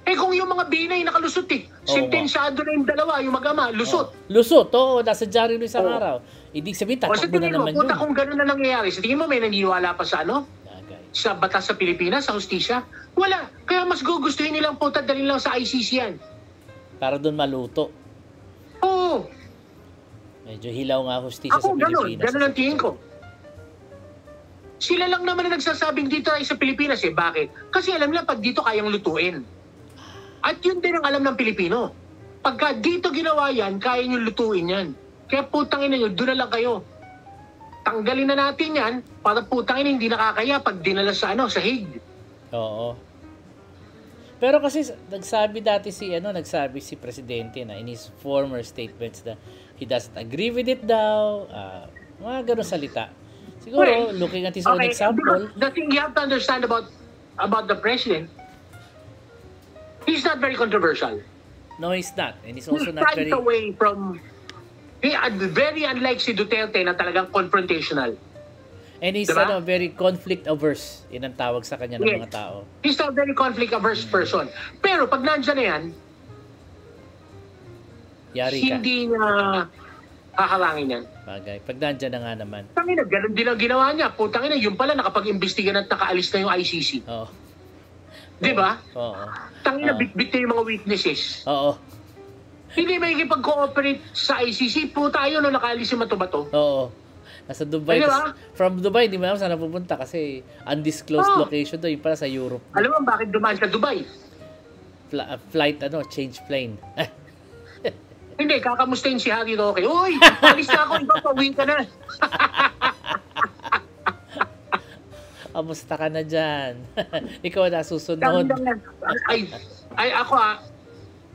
Eh kung yung mga binay nakalusot eh, sentensyado na yung dalawa, yung mag-ama, lusot. Lusot, oo, nasa dyaryo ng isang araw. Ibig sabihin, tatakbo na naman yun. Puta kung gano'n na nangyayari, sa tingin mo may naniniwala pa sa ano? Sa batas sa Pilipinas, sa hustisya? Wala. Kaya mas gugustuhin nilang puta, dalhin lang sa ICC yan. Para doon maluto. Oo. Medyo hilaw nga hustisya sa Pilipinas. Ako gano'n ang tingin ko. Sila lang naman na nagsasabing dito ay sa Pilipinas eh. Bakit? Kasi alam nila pag dito kayang lutuin. At yun din ang alam ng Pilipino. Pagka dito ginawa yan, kaya nyo lutuin yan. Kaya putang ina nyo, doon na lang kayo. Tanggalin na natin yan para putang ina hindi nakakaya pag dinala sa sa Hague. Oo. Pero kasi nagsabi si Presidente na in his former statements na he doesn't agree with it daw. Mga ganun salita. Siguro, looking at his own example. The thing you have to understand about the President, he's not very controversial. No, he's not. And he's also not very... away from... very unlike si Duterte na talagang confrontational. And he's very conflict-averse. Yan ang tawag sa kanya ng mga tao. He's a very conflict-averse person. Pero pag nandyan na yan, yari ka. Hindi na hahalangin yan. Bagay. Pag nandyan na nga naman. Tangina, ganun din ang ginawa niya. Putang ina, yung pala nakapag-imbestiga at nakaalis na yung ICC. Oo. Di ba? Oo. Tangina, bit-bit na yung mga witnesses. Oo. Hindi may ikipag-cooperate sa ICC. Puta, ayun no, nakaalis yung Matubato. Oo. Nasa Dubai. From Dubai, hindi mo alam saan napupunta kasi undisclosed location doon. Yung pala sa Europe. Alam mo bakit dumaan sa Dubai? Flight, change plane. Hindi, kakamustahin si Harry Roque. Uy, alis na ako, ikaw, pauwi ka na. Kamusta ka na dyan? Ikaw na susunod. Ako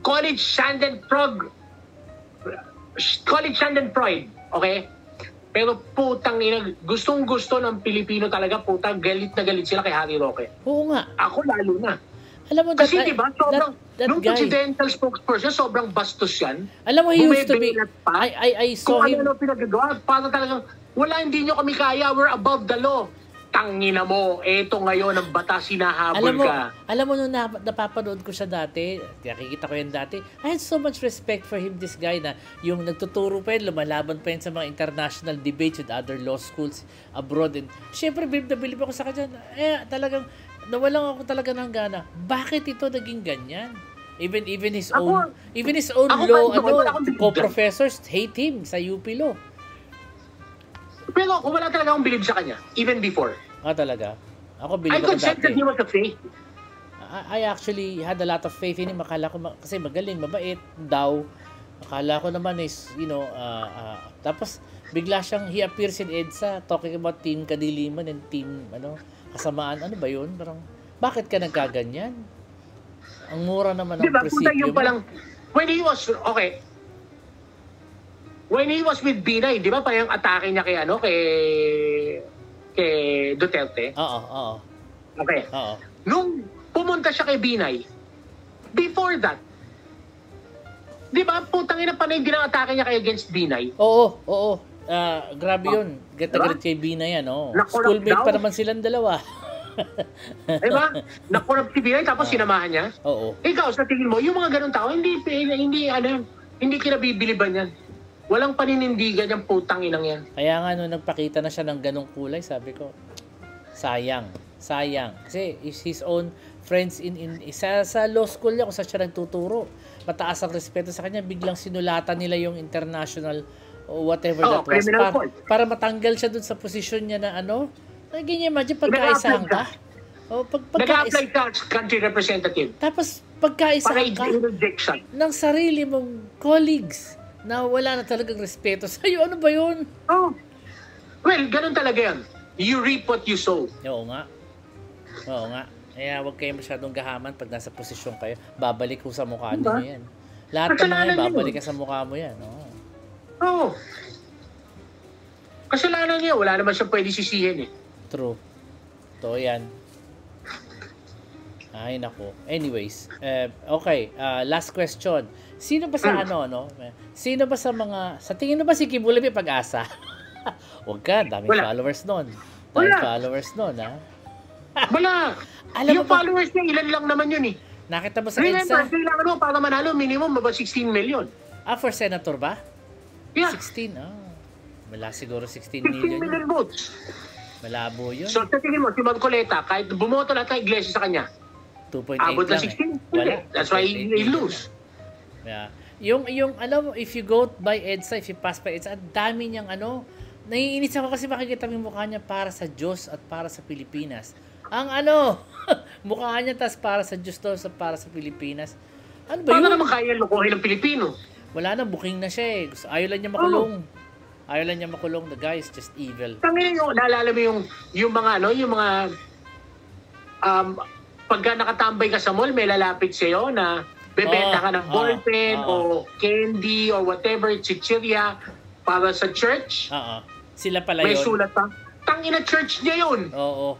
College Schadenfreude. College Schadenfreude, okay? Pero putang ina, gustong-gusto ng Pilipino talaga, putang galit na galit sila kay Harry Roque. Oo nga. Ako lalo na. Alam mo, kasi diba, sobrang, nung presidential spokesperson, sobrang bastos yan. Alam mo, he used to be, I saw him. Kung ano pinagagawa, para talagang, wala, hindi nyo kami kaya, we're above the law. Tangina mo, eto ngayon ang batas, sinahabol ka. Alam mo, nung napapanood ko siya dati, nakikita ko yan dati, I had so much respect for him, this guy na yung nagtuturo pa yun, lumalaban pa yun sa mga international debates with other law schools abroad. And syempre, bilib na bilib ako sa kanya. Talagang, nawalan ako talaga ng gana. Bakit ito naging ganyan? Even his own law, co-professors hate him sa UP Law. Pero ako wala talaga akong bilib sa kanya, even before. Talaga? Ako bilib ako dati. I consider he was a fake. I actually had a lot of faith in him. Akala ko kasi magaling, mabait daw. Akala ko naman is, tapos bigla siyang, he appears in EDSA talking about Team Kadiliman and Team, kasamaan. Ano ba yun? Parang, bakit ka nagkaganyan? Ang mura naman ng prinsipyo mo. Palang, when he was with Binay, di ba parang atake niya kay Duterte? Oo. Okay. Oo. Nung pumunta siya kay Binay, before that, di ba putang ina pa na yung ginang-atake niya kay against Binay? Oo. Grabe yun. Gata-galit kay Binay yan. Schoolmate pa naman silang dalawa. Diba? Nakurap si Binay tapos sinamahan niya? Oo. Ikaw, sa tingin mo, yung mga ganun tao, hindi kinabibiliban yan. Walang paninindigan yung putang inang yan. Kaya nga nung nagpakita na siya ng ganong kulay, sabi ko, sayang. Kasi his own friends sa law school niya, kung saan siya nagtuturo, mataas ang respeto sa kanya, biglang sinulatan nila yung international whatever that was. Para matanggal siya dun sa posisyon niya na naging imagine pagkaisahan ka. Nag-apply ka country representative. Tapos pagkaisahan ka ng sarili mong colleagues na wala na talagang respeto sa'yo. Ano ba yun? Well, ganun talaga yan. You reap what you sow. Oo nga. Oo nga. Kaya huwag kayo masyadong gahaman pag nasa posisyon kayo. Babalik ko sa mukha Diba? niyo yan. Lahat ng mga Kasalanan yan, niyo. babalik ka sa mukha mo yan. Oo. Oo. Kasalanan niya. Wala naman siyang pwede sisihin eh. True. To yan. Ay, nako. Anyways, okay. Last question. Sino ba sa Sino ba sa mga... Sa tingin mo ba si Kibulim may pag-asa? Huwag ka. Daming Wala. followers nun. Wala. Followers nun, ha? Wala. Alam mo Yung ba, followers niya, ilan lang naman yun eh. nakita mo sa Remember, EDSA? kailangan mo para manalo, minimum about 16 million. For senator ba? Yeah, 16, wala siguro 16 16 million. million votes. Malabo yun. So, sa tingin mo, si Marcoleta, kahit bumoto lahat ng iglesia sa kanya, 2.8 abot na lang 16? Wala. That's why 2.8 he million lose. lang. Yeah. Yung alam mo, if you go by EDSA, if you pass by EDSA, ang dami niyang naiinis ako kasi makikita mo yung mukha niya para sa Diyos at para sa Pilipinas. Ang mukha niya tas para sa Diyos to, para sa Pilipinas. Ano ba Paano yun? naman kaya lukuhin ng Pilipino? Wala na, booking na siya eh. Ayaw lang niya makulong. Ayaw lang niya makulong. The guy is just evil. Tangina yung, naalala mo yung mga pagka nakatambay ka sa mall, may lalapit sa'yo na bebenta ka ng ballpen o candy or whatever, chichirya para sa church. Sila pala May yun. sulat pa. Tangina church niya yun. Oo.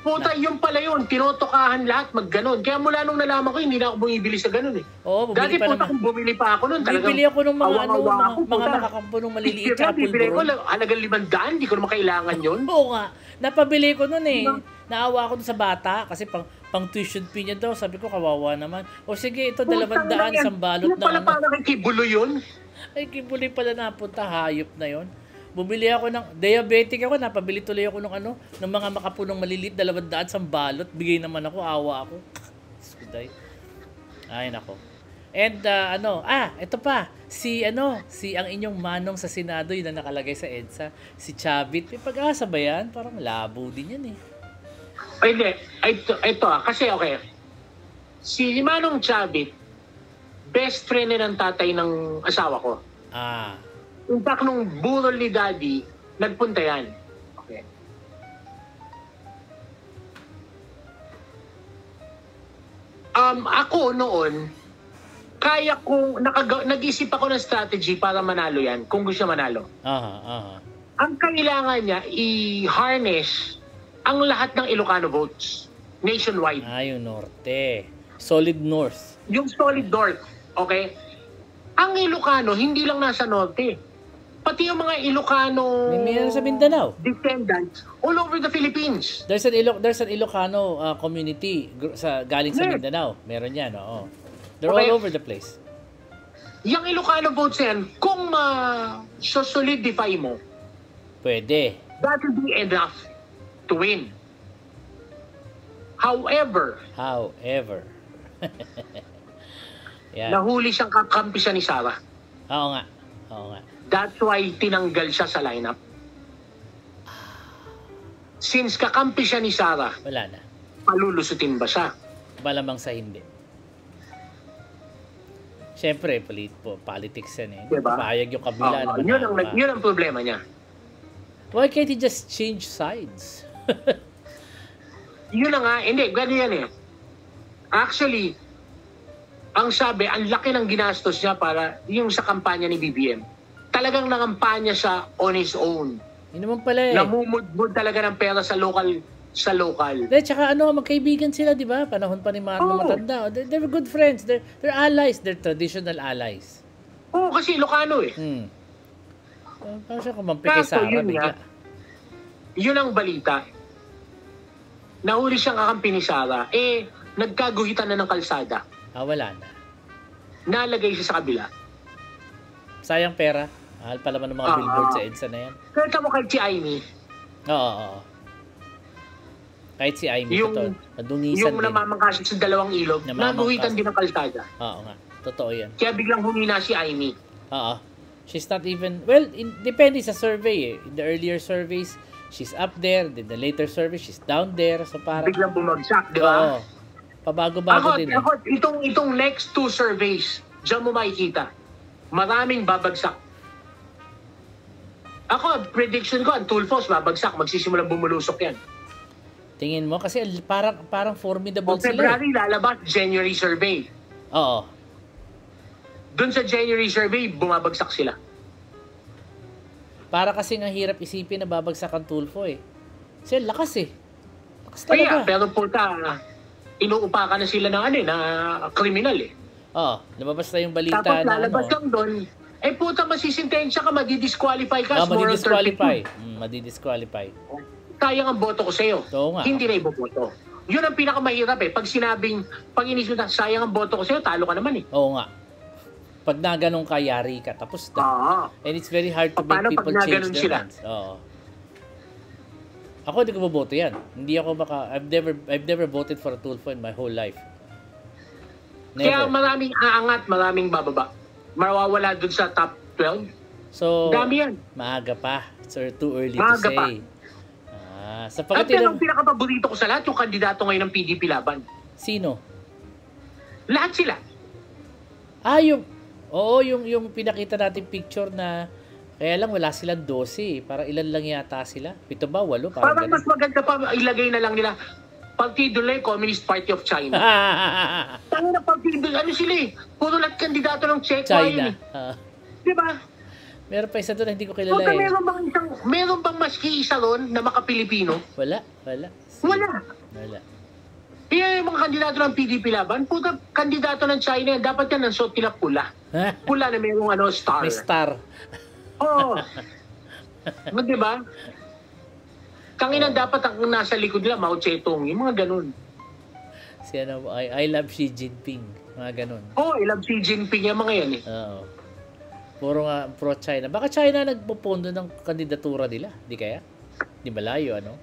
Puta, yung pala yun. Tinotokahan lahat magganon. Kaya mula nung nalaman ko, hindi na ako bumibili sa ganon eh. Oo, Dati bumili pa puta, naman. kung bumili pa ako nun, talagang Bibili ako ng mga awang-awa ako, mga puta. makakampo ng maliliit Kaya tsaka bibili ko, pulburon. halagang 500, di ko naman kailangan yun. Oo nga. Napabili ko nun eh. Naawa ako dun sa bata kasi pang tuition fee niya daw. Sabi ko, kawawa naman. O sige, ito 200 isang balot Yung pala na parang kay Kibulo yun. Ay, Kibuli pala napunta. Hayop na yon. Bumili ako ng, diabetic ako, napabili tuloy ako ng mga makapunong maliliit, 200 isang balot. Bigay naman ako, awa ako. Skuday. Ay, nako. And, ito pa. Si ang inyong manong sa Senado, yun na nakalagay sa EDSA. Si Chavit. May pag-asa ba yan? Parang labo din yan eh. Ay, hindi. Ito kasi okay. Si Manong Chavit, best friend ng tatay ng asawa ko. In fact, nung burol ni Daddy, nagpunta yan. Okay. Ako noon, kaya kong, nag-isip ako ng strategy para manalo yan, kung gusto manalo. Ang kailangan niya, i-harness ang lahat ng Ilocano votes, nationwide. Yung Norte. Solid North. Yung solid North, okay? Ang Ilocano, hindi lang nasa Norte. Pati yung mga Ilocano May sa Mindanao. Descendants all over the Philippines. There's an Ilocano community galing sa Mindanao. Meron yan, oo. They're all over the place. Yung Ilocano votes yan, kung solidify mo, pwede. that will be enough to win. However, yan. nahuli siyang kakampi siya ni Sara. Oo nga. That's why tinanggal siya sa lineup. Since kakampi siya ni Sara, Wala na. palulusutin ba siya? Malamang sa hindi. Siyempre, politics yan eh. Diba? Paayag yung kabila. Yun ang problema niya. Why can't he just change sides? Yun na nga, hindi, ganyan eh. Actually, ang sabi, ang laki ng ginastos niya para yung sa kampanya ni BBM. Talagang nangampanya siya on his own. Yun naman pala eh. Namumudmud talaga ng pera sa local. Tsaka magkaibigan sila, di ba? Panahon pa ni Marlon matanda. They're good friends. They're allies. They're traditional allies. Oo, kasi Ilocano eh. Parang siya kumampi kay Sara bigla. Yun ang balita. Nahuli siyang kakampi ni Sara. Nagkaguhitan na ng kalsada. Wala na. Nalagay siya sa kabila. Sayang pera. Mahal pa naman ng mga billboard sa EDSA na yan. Kaya mo kahit si Aimee. Oo. Kahit si Aimee, nadungisan yung din. namamangkasit sa dalawang ilog, naguhitan din ng kalsada. Oo nga. Totoo yan. Kaya biglang humina si Aimee. Oo. She's not even, depende sa survey eh. In the earlier surveys, she's up there. In the later surveys, she's down there. So parang, biglang bumagsak, di ba? Oo. Pabago-bago din eh. Itong next two surveys, diyan mo makikita. Maraming babagsak. Ako, prediction ko, ang Tulfos, babagsak, magsisimulang bumulusok yan. Tingin mo? Kasi parang formidable O sila. February, lalabas, January survey. Oo. Doon sa January survey, bumabagsak sila. Para kasi nga hirap isipin na babagsak ang Tulfo eh. Kasi lakas eh. Lakas Kaya, talaga. pero puta, inuupakan na sila ng na kriminal eh. Oo. Lumabas na yung balita Tapos na lalabas lang doon, puta, masisintensya ka, madidisqualify ka. madidisqualify. Madidisqualify. Sayang ang boto ko sa'yo. Oo nga. Hindi na iboboto. Yun ang pinakamahirap eh. Pag inisip na, sayang ang boto ko sa'yo, talo ka naman eh. Oo nga. Pag na ganun ka, yari ka. Tapos na. Oo. And it's very hard to Paano make people pag change naganon their sila? minds. Oo. Ako hindi ko boboto yan. Hindi ako I've never voted for a Tulfo in my whole life. Kaya Never. maraming aangat, maraming bababa. Mawawala dun sa top 12. So, Dami yan. maaga pa. So, too early Maaga to say. At Sapagkat yan ang pinakapaborito ko sa lahat, yung kandidato ngayon ng PDP laban. Sino? Lahat sila. Yung pinakita natin picture na kaya lang wala silang 12 eh. Para ilan lang yata sila? 7 ba? 8? Parang mas maganda pa, ilagay na lang nila, Partido lang, Communist Party of China. Tango na partido, ano sila eh? Puro lahat kandidato ng Chekwa China. yun eh. Diba? Meron pa isa doon na hindi ko kilala Puta, eh. meron bang maski isa ron na makapilipino? Wala. Wala. Kaya yung mga kandidato ng PDP laban, puta, kandidato ng China, dapat yan ang suot nila pula. Pula na mayroong star. May star. Oo. Diba? Tanginan dapat ang nasa likod nila, Mao Zedong, yung mga ganun. I love Xi Jinping. Mga ganun. I love Xi Jinping yung mga yan eh. Oo. Puro nga pro-China. Baka China nagpupondo ng kandidatura nila. Di kaya? Di malayo, ano?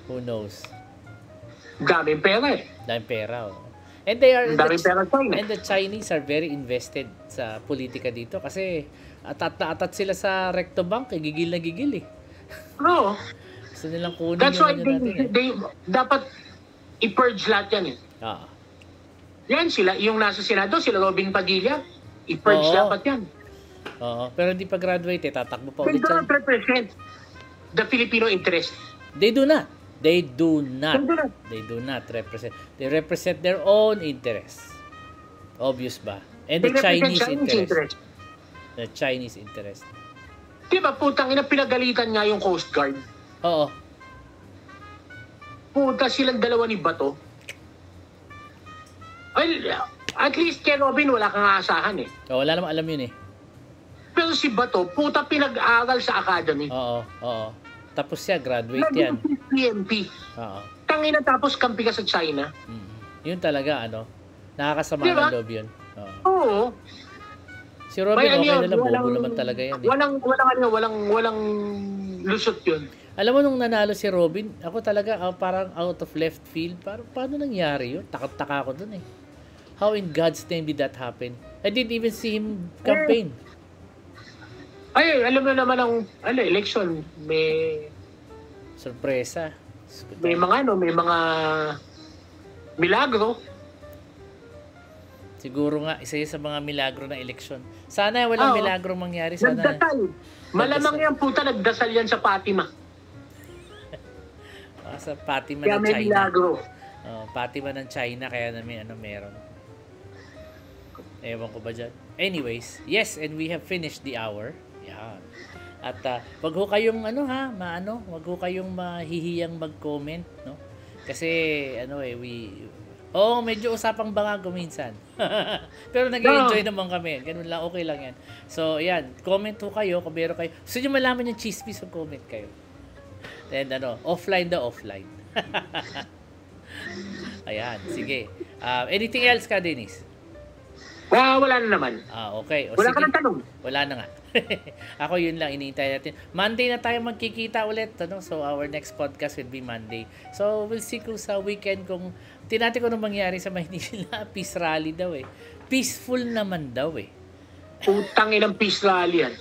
Who knows? Daming pera eh. Daming pera, oh. And they are Daming pera China. And the Chinese are very invested sa politika dito kasi atat na atat sila sa Recto Bank, gigil na gigil eh. Oo. Gusto nilang kunin That's why yung natin eh. they dapat i-purge lahat yan eh. Ah. Yan sila, yung nasa Senado, sila Robin Padilla, i-purge Oo. dapat yan. Oo, pero hindi pa graduate eh, tatakbo pa They ulit do yan. not represent the Filipino interest. They do not. They do not. They do not. They do not represent. They represent their own interests. Obvious ba? And They the represent Chinese interest. The Chinese interest. Diba, putang ina, pinagalitan nga yung Coast Guard. Oo. Puta silang dalawa ni Bato. Well, at least kay Robin, wala kang aasahan eh. Oh, wala namang alam yun eh. Pero si Bato, puta pinag-aral sa academy. Oo. Tapos siya, graduate yan. Naging PNP. Oo. Tangina tapos kampi ka sa China. Yun talaga, nakakasama Diba? ng loob yun. Oo. Oo. Si Robin, May ano okay yun, na lang, bobo naman talaga yan eh. Walang lusot yun. Alam mo, nung nanalo si Robin, ako talaga parang out of left field. Paano nangyari yun? Takot-taka ako dun eh. How in God's name did that happen? I didn't even see him campaign. Ay, alam mo naman ang election, may Sorpresa. mga milagro. Siguro nga, isa yun sa mga milagro ng eleksyon. Sana walang milagro mangyari. Sana. Nagdasal. Malamang yan puta, nagdasal yan sa Fatima. Sa Fatima Kaya ng may China. milagro. Fatima ng China, kaya na may meron. Ewan ko ba dyan. Anyways, yes, and we have finished the hour. Yan. At wag ho kayong wag ho kayong mahihiyang mag-comment, no? Kasi medyo usapang bangago minsan. Pero nag-enjoy naman kami. Ganun lang, okay lang yan. So, yan, comment ho kayo kung meron kayo. Gusto nyo malaman yung chismis, so comment kayo. Then, offline. Ayan, sige. Anything else ka, Dennis? Wala na naman. Okay. Wala ka ng tanong. Wala na nga. Ako yun lang, iniintay natin. Monday na tayo magkikita ulit. So, our next podcast will be Monday. So, we'll see kung sa weekend kung tinati ko nung mangyari sa Maynila. Peace rally daw eh. Peaceful naman daw eh. Putang inang peace rally yan.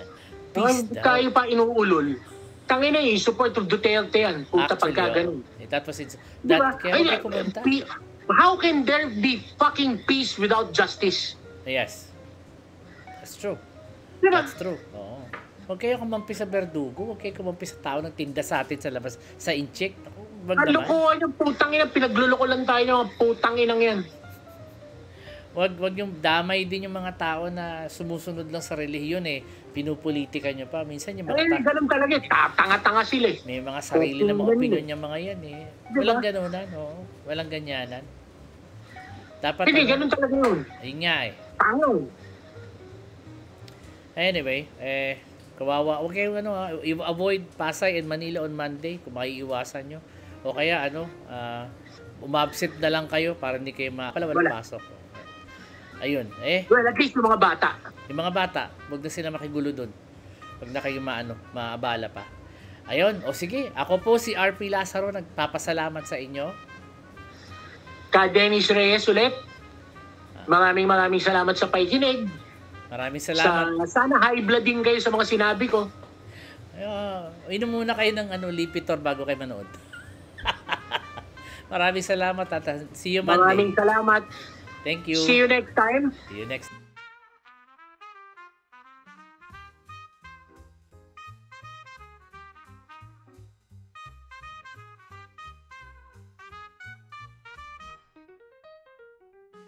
Peace daw. Tayo pa inuulol. Tangin na yung support of Duterte yan. Puta pagka ganun. That was it. Diba? Kaya kumunta. How can there be fucking peace without justice? Yes. That's true. Diba? That's true. Oo. Huwag kayo kumampi sa berdugo. Huwag kayo kumampi sa tao nagtinda sa atin sa labas. Sa incheck. Wag Ang naman. lukuhan yung putang ina, pinagluloko lang tayo ng mga putang inang yan. Wag yung damay din yung mga tao na sumusunod lang sa relihiyon eh. Pinupolitika nyo pa. Minsan yung Eh, mga ganun talaga. Tanga-tanga sila eh. may mga sarili na mga opinion yung mga yan eh. Diba? Walang ganunan, no? Walang ganyanan. Dapat Hindi, ganun talaga yun. Ayun nga eh. Tangaw. Anyway, kawawa. Huwag kayong avoid Pasay and Manila on Monday kung maiiwasan nyo. O kaya umabsent na lang kayo para hindi kayo walang pasok. Ayun, Well, at least yung mga bata. yung mga bata, huwag na sila makigulo doon. Huwag na kayo maabala pa. Ayun, sige, ako po si RP Lazaro, nagpapasalamat sa inyo. Ka Dennis Reyes ulit. Maraming salamat sa pakikinig. Maraming salamat. Sana high blood din kayo sa mga sinabi ko. Inom muna kayo ng Lipitor bago kayo manood. Maraming salamat at see you Monday. Maraming salamat. Thank you. See you next time. See you next.